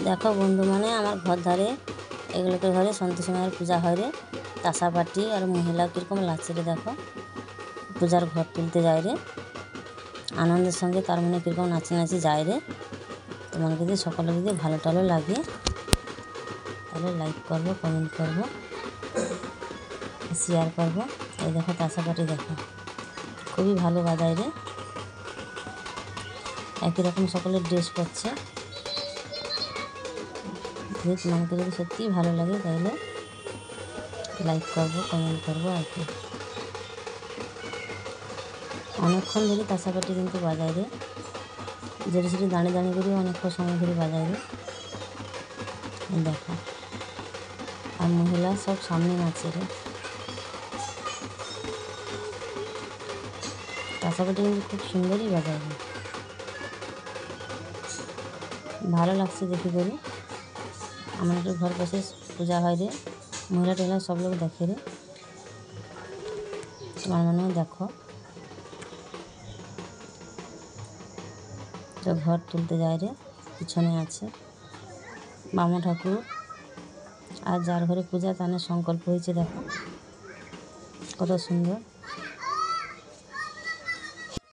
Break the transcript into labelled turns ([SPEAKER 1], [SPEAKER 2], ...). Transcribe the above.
[SPEAKER 1] দেখো বন্ধু, মানে আমার ঘর ধারে এগুলোকে ঘরে সন্তোষী মায়ের পূজা হয় রে। তাসা পাটি আর মহিলা কীরকম লাগছে রে। দেখো পূজার ঘর তুলতে যায় রে, আনন্দের সঙ্গে তার মানে কীরকম নাচি নাচি যায় রে। তোমার যদি সকলে যদি ভালো টালো লাগে তাহলে লাইক করবো, কমেন্ট করবো, শেয়ার করবো। এই দেখো তাসা পাটি দেখো, খুবই ভালো বাজায় রে। একই রকম সকলের ড্রেস করছে। যদি তোমাকে যদি সত্যিই ভালো লাগে তাহলে লাইক করবো, কমেন্ট করবো আর কি। অনেকক্ষণ ধরে তাসা পাটি কিন্তু বাজায় রে, যেটি সেটি দাঁড়িয়ে দাঁড়িয়ে করে অনেকক্ষণ সময় ধরে বাজায় রে। দেখো আর মহিলা সব সামনে নাচে রে। তাসা পাটি কিন্তু খুব সুন্দরই বাজায় রে, ভালো লাগছে দেখে করে। আমার একটু ঘর পাশে পূজা হয় রে, মহিলা টেলা সব লোক দেখে রে। তোমার মনেও দেখো, তো ঘর তুলতে যায় রে। পিছনে আছে বামা ঠাকুর, আর যার ঘরে পূজা তার সংকল্প হয়েছে। দেখো কত সুন্দর।